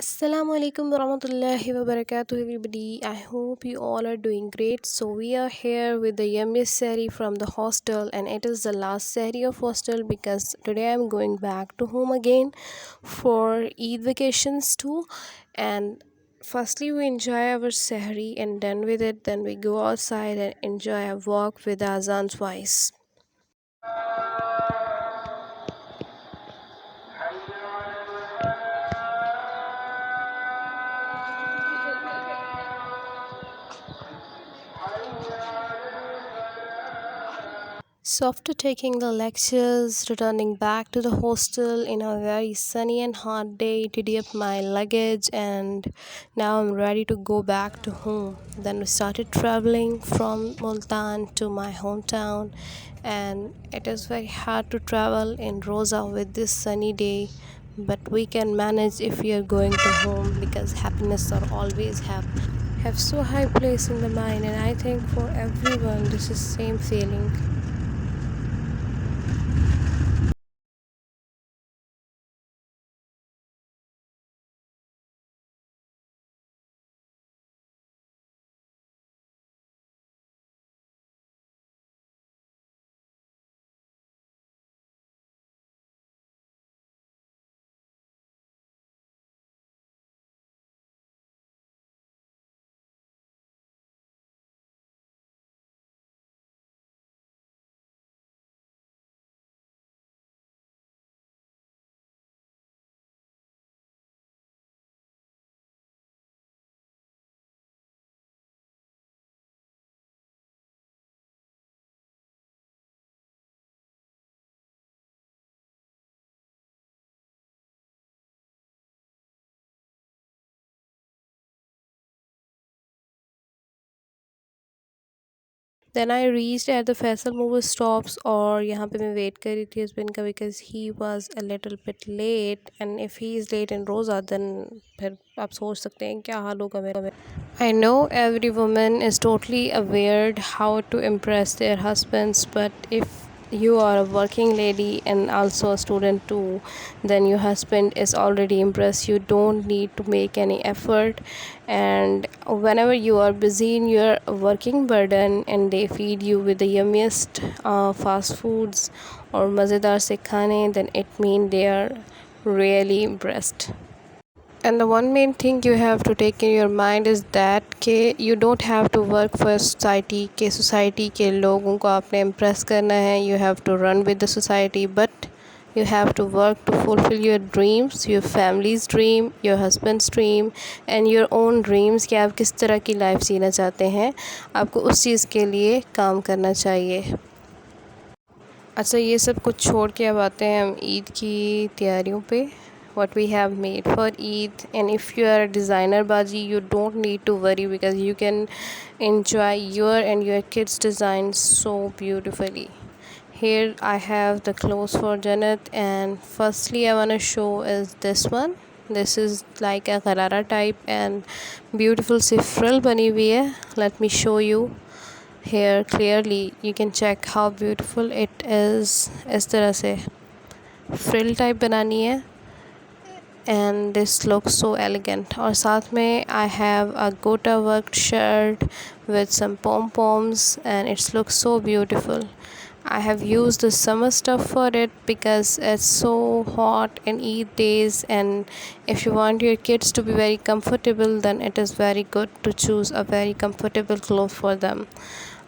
Assalamu alaikum warahmatullahi wabarakatuh everybody. I hope you all are doing great. So we are here with the yummiest sari from the hostel, and it is the last sari of hostel because today I'm going back to home again for Eid vacations too. And firstly we enjoy our sahri, and done with it then we go outside and enjoy a walk with Azan's voice. So, after taking the lectures, returning back to the hostel in a very sunny and hot day, tidy up my luggage, and now I'm ready to go back to home. Then we started traveling from Multan to my hometown, and it is very hard to travel in Rosa with this sunny day, but we can manage if we are going to home because happiness are always have so high place in the mind, and I think for everyone this is same feeling. Then I reached at the Faisal Mover stops, और यहाँ पे मैं wait कर रही थी husband का because he was a little bit late, and if he is late in रोज़ा then फिर आप सोच सकते हैं क्या हाल होगा मेरा. I know every woman is totally aware how to impress their husbands, but if you are a working lady and also a student too, then your husband is already impressed. You don't need to make any effort, and whenever you are busy in your working burden and they feed you with the yummiest fast foods or mazedar se khane, then it means they are really impressed. And the one main thing you have to take in your mind is that कि you don't have to work for society, कि society के लोगों को आपने impress करना है. You have to run with the society, but you have to work to fulfill your dreams, your family's dream, your husband's dream, and your own dreams कि आप किस तरह की लाइफ जीना चाहते हैं. आपको उस चीज़ के लिए काम करना चाहिए. अच्छा, ये सब कुछ छोड़ के अब आते हैं हम ईद की तैयारियों पे. What we have made for Eid, and if you are a designer baji, you don't need to worry because you can enjoy your and your kids design so beautifully. Here I have the clothes for Janet, and firstly I want to show is this one. This is like a gharara type and beautiful C frill बनी हुई है. Let me show you here clearly. You can check how beautiful it is. इस तरह से frill type बनानी है, and this looks so elegant. और साथ में I have a gota worked shirt with some pom poms, and it looks so beautiful. I have used the summer stuff for it because it's so hot in Eid days, and if you want your kids to be very comfortable, then it is very good to choose a very comfortable cloth for them.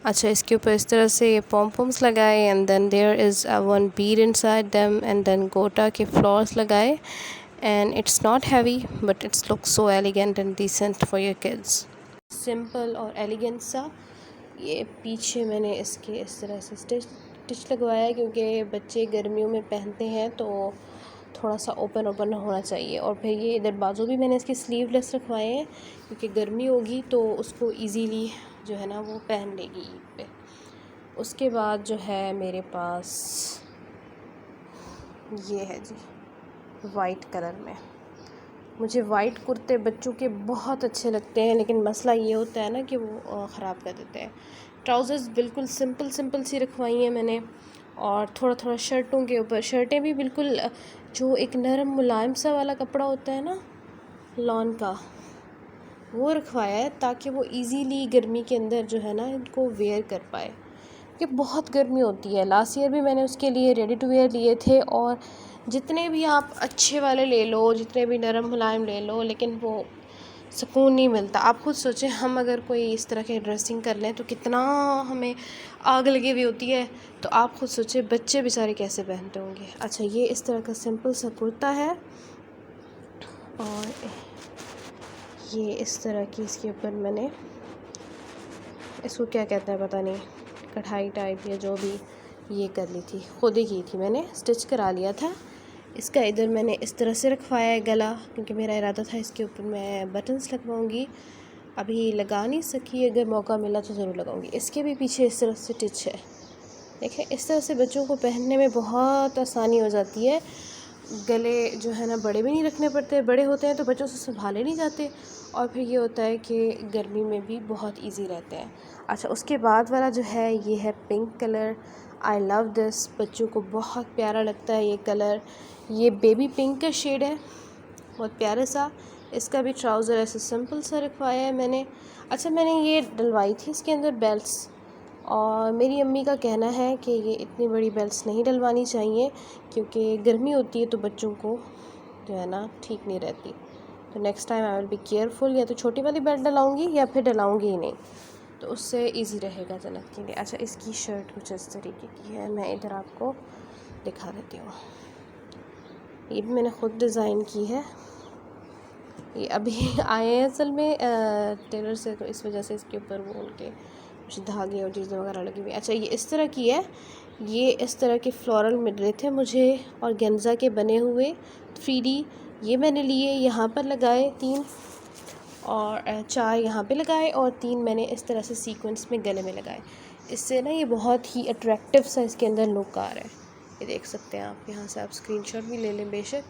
अच्छा, इसके ऊपर इस तरह से ये palm palms लगाए, and then there is one bead inside them, and then गोटा के फ्लावर्स लगाए, and it's not heavy but it looks so elegant and decent for your kids. Simple और एलिगेंट सा. ये पीछे मैंने इसके इस तरह से स्टिच लगवाया है क्योंकि बच्चे गर्मियों में पहनते हैं तो थोड़ा सा ओपन ओपन होना चाहिए. और फिर ये इधर बाजू भी मैंने इसके स्लीवलेस रखवाए हैं क्योंकि गर्मी होगी तो उसको इजीली जो है ना वो पहन लेगी ईद पे. उसके बाद जो है मेरे पास ये है जी, वाइट कलर में. मुझे वाइट कुर्ते बच्चों के बहुत अच्छे लगते हैं, लेकिन मसला ये होता है ना कि वो ख़राब कर देते हैं. ट्राउज़र्स बिल्कुल सिंपल सिंपल सी रखवाई हैं मैंने, और थोड़ा थोड़ा शर्टों के ऊपर. शर्टें भी बिल्कुल जो एक नरम मुलायम सा वाला कपड़ा होता है ना, लॉन का वो रखवाया है ताकि वो इजीली गर्मी के अंदर जो है ना इनको वेयर कर पाए, कि बहुत गर्मी होती है। लास्ट ईयर भी मैंने उसके लिए रेडी टू वेयर लिए थे, और जितने भी आप अच्छे वाले ले लो, जितने भी नरम मुलायम ले लो, लेकिन वो सुकून नहीं मिलता। आप खुद सोचें, हम अगर कोई इस तरह के ड्रेसिंग कर लें तो कितना हमें आग लगी हुई होती है। तो आप खुद सोचें बच्चे बेचारे कैसे पहनते होंगे। अच्छा, ये इस तरह का सिंपल सा कुर्ता है, और ये इस तरह की इसके ऊपर मैंने, इसको क्या कहते हैं पता नहीं, कढ़ाई टाइप या जो भी, ये कर ली थी, खुद ही की थी मैंने, स्टिच करा लिया था। इसका इधर मैंने इस तरह से रखवाया है गला, क्योंकि मेरा इरादा था इसके ऊपर मैं बटन्स लगवाऊंगी। अभी लगा नहीं सकी, अगर मौका मिला तो ज़रूर लगाऊंगी। इसके भी पीछे इस तरह से स्टिच है, देखें। इस तरह से बच्चों को पहनने में बहुत आसानी हो जाती है। गले जो है ना बड़े भी नहीं रखने पड़ते, बड़े होते हैं तो बच्चों से संभाले नहीं जाते, और फिर ये होता है कि गर्मी में भी बहुत इजी रहते हैं। अच्छा, उसके बाद वाला जो है ये है pink colour. I love this, बच्चों को बहुत प्यारा लगता है ये कलर। ये बेबी पिंक का शेड है, बहुत प्यारा सा। इसका भी ट्राउज़र ऐसे सिंपल सा रखवाया है मैंने। अच्छा, मैंने ये डलवाई थी इसके अंदर बेल्ट्स, और मेरी अम्मी का कहना है कि ये इतनी बड़ी बेल्ट्स नहीं डलवानी चाहिए, क्योंकि गर्मी होती है तो बच्चों को जो है ना ठीक नहीं रहती। तो next time I will be careful, या तो छोटी वाली बेल्ट डलाऊंगी या फिर डलाऊंगी ही नहीं, तो उससे इजी रहेगा जनक के लिए। अच्छा, इसकी शर्ट कुछ इस तरीके की है, मैं इधर आपको दिखा देती हूँ। ये भी मैंने ख़ुद डिज़ाइन की है, ये अभी आए हैं असल में टेलर से, तो इस वजह से इसके ऊपर वो उनके कुछ धागे और चीज़ें वगैरह लगी हुई। अच्छा, ये इस तरह की है, ये इस तरह के फ्लोरल मिल रहे थे मुझे, और गेंजा के बने हुए 3D ये मैंने लिए, यहाँ पर लगाए 3, और 4 यहाँ पे लगाए, और 3 मैंने इस तरह से सीक्वेंस में गले में लगाए। इससे ना ये बहुत ही अट्रैक्टिव सा इसके अंदर लुक आ रहा है, ये देख सकते हैं आप। यहाँ से आप स्क्रीनशॉट भी ले लें बेशक।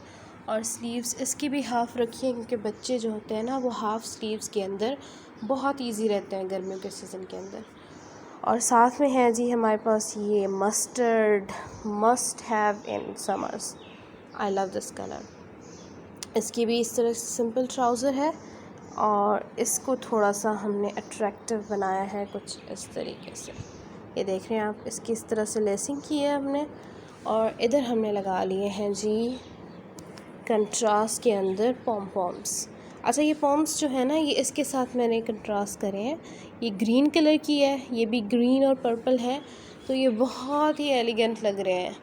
और स्लीव्स इसकी भी हाफ़ रखी है, क्योंकि बच्चे जो होते हैं ना वो हाफ़ स्लीव्स के अंदर बहुत ईजी रहते हैं गर्मियों के सीज़न के अंदर। और साथ में है जी हमारे पास ये mustard, must have in summers. I love this colour. इसकी भी इस तरह से सिंपल ट्राउज़र है, और इसको थोड़ा सा हमने अट्रैक्टिव बनाया है कुछ इस तरीके से। ये देख रहे हैं आप, इसकी इस तरह से लेसिंग की है हमने, और इधर हमने लगा लिए हैं जी कंट्रास्ट के अंदर पॉम्स। अच्छा, ये पॉम्स जो है ना, ये इसके साथ मैंने कंट्रास्ट करे हैं। ये ग्रीन कलर की है, ये भी ग्रीन और पर्पल है, तो ये बहुत ही एलिगेंट लग रहे हैं।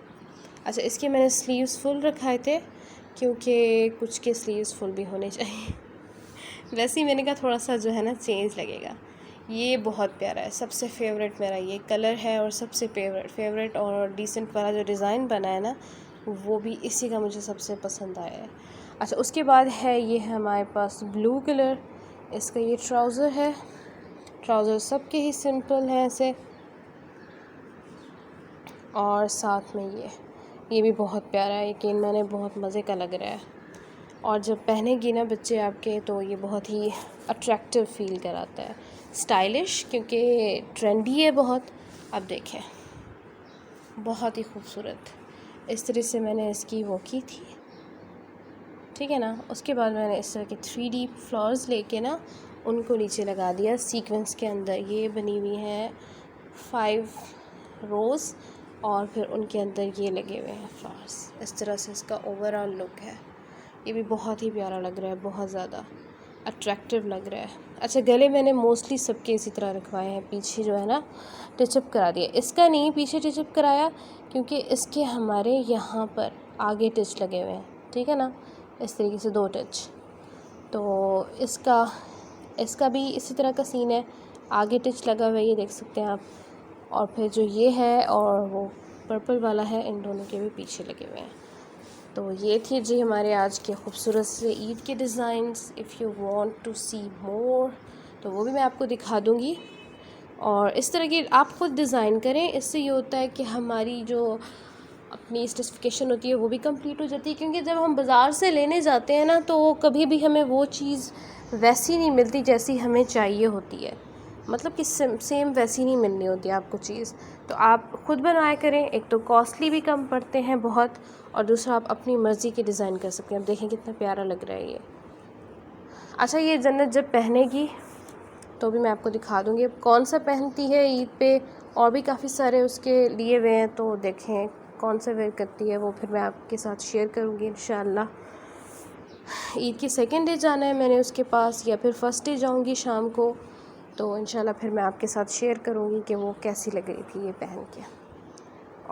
अच्छा, इसके मैंने स्लीव्स फुल रखाए थे, क्योंकि कुछ के स्लीव्स फुल भी होने चाहिए। वैसे ही मैंने कहा थोड़ा सा जो है ना चेंज लगेगा। ये बहुत प्यारा है, सबसे फेवरेट मेरा ये कलर है, और सबसे फेवरेट और डिसेंट वाला जो डिज़ाइन बना है ना, वो भी इसी का मुझे सबसे पसंद आया है। अच्छा, उसके बाद है ये हमारे पास ब्लू कलर, इसका ये ट्राउज़र है। ट्राउज़र सबके ही सिंपल हैं ऐसे, और साथ में ये भी बहुत प्यारा है, यकीन मैंने बहुत मज़े का लग रहा है। और जब पहनेगी ना बच्चे आपके, तो ये बहुत ही अट्रैक्टिव फ़ील कराता है, स्टाइलिश, क्योंकि ट्रेंडी है बहुत। अब देखें, बहुत ही खूबसूरत। इस तरह से मैंने इसकी वो की थी, ठीक है ना। उसके बाद मैंने इस तरह के 3D फ्लावर्स लेके ना उनको नीचे लगा दिया सीक्वेंस के अंदर। ये बनी हुई हैं 5 रोज़, और फिर उनके अंदर ये लगे हुए हैं फ्लावर्स। इस तरह से इसका ओवरऑल लुक है। ये भी बहुत ही प्यारा लग रहा है, बहुत ज़्यादा अट्रैक्टिव लग रहा है। अच्छा, गले मैंने मोस्टली सबके इसी तरह रखवाए हैं, पीछे जो है ना टचअप करा दिया। इसका नहीं पीछे टचअप कराया, क्योंकि इसके हमारे यहाँ पर आगे टच लगे हुए हैं, ठीक है ना, इस तरीके से 2 टच। तो इसका भी इसी तरह का सीन है, आगे टच लगा हुआ है, ये देख सकते हैं आप। और फिर जो ये है और वो पर्पल वाला है, इन दोनों के भी पीछे लगे हुए हैं। तो ये थी जी हमारे आज के खूबसूरत से ईद के designs. If you want to see more तो वो भी मैं आपको दिखा दूँगी। और इस तरह की आप ख़ुद डिज़ाइन करें, इससे ये होता है कि हमारी जो अपनी स्पेसिफिकेशन होती है वो भी कंप्लीट हो जाती है। क्योंकि जब हम बाज़ार से लेने जाते हैं ना, तो कभी भी हमें वो चीज़ वैसी नहीं मिलती जैसी हमें चाहिए होती है, मतलब कि सेम वैसी नहीं मिलनी होती आपको चीज़। तो आप ख़ुद बनाया करें, एक तो कॉस्टली भी कम पड़ते हैं बहुत, और दूसरा आप अपनी मर्ज़ी के डिज़ाइन कर सकते हैं। अब देखें कितना प्यारा लग रहा है ये। अच्छा, ये जन्नत जब पहनेगी तो भी मैं आपको दिखा दूँगी। अब कौन सा पहनती है ईद पे, और भी काफ़ी सारे उसके लिए हुए हैं, तो देखें कौन सा वेयर करती है वो फिर मैं आपके साथ शेयर करूँगी इंशाअल्लाह। ईद की सेकंड डे जाना है मैंने उसके पास, या फिर फ़र्स्ट डे जाऊँगी शाम को, तो इंशाल्लाह फिर मैं आपके साथ शेयर करूँगी कि वो कैसी लग रही थी ये पहन के।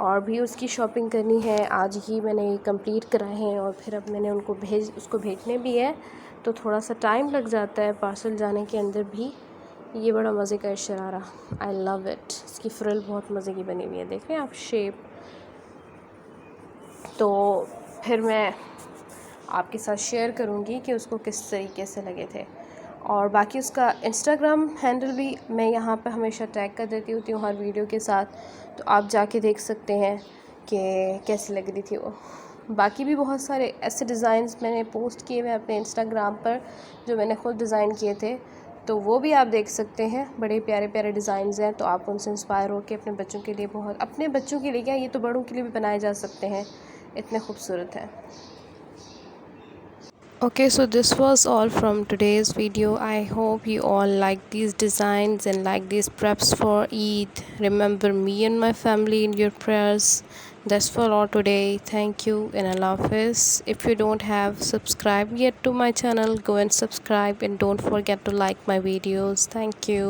और भी उसकी शॉपिंग करनी है, आज ही मैंने ये कंप्लीट कराए हैं और फिर अब मैंने उसको भेजने भी है, तो थोड़ा सा टाइम लग जाता है पार्सल जाने के अंदर भी। ये बड़ा मज़े का शरारा, आई लव इट। इसकी फ्रिल बहुत मज़े की बनी हुई है, देख रहे हैं आप शेप। तो फिर मैं आपके साथ शेयर करूँगी कि उसको किस तरीके से लगे थे। और बाकी उसका इंस्टाग्राम हैंडल भी मैं यहाँ पे हमेशा टैग कर देती होती हूँ हर वीडियो के साथ, तो आप जाके देख सकते हैं कि कैसी लग रही थी वो। बाकी भी बहुत सारे ऐसे डिज़ाइंस मैंने पोस्ट किए हुए अपने इंस्टाग्राम पर जो मैंने ख़ुद डिज़ाइन किए थे, तो वो भी आप देख सकते हैं। बड़े प्यारे प्यारे डिज़ाइंस हैं, तो आप उनसे इंस्पायर होकर अपने बच्चों के लिए, बहुत अपने बच्चों के लिए क्या, ये तो बड़ों के लिए भी बनाए जा सकते हैं, इतने खूबसूरत हैं। Okay, so this was all from today's video. I hope you all like these designs and like these preps for Eid. Remember me and my family in your prayers. That's for all today. Thank you and Allah Hafiz. If you don't have subscribed yet to my channel, go and subscribe and don't forget to like my videos. Thank you.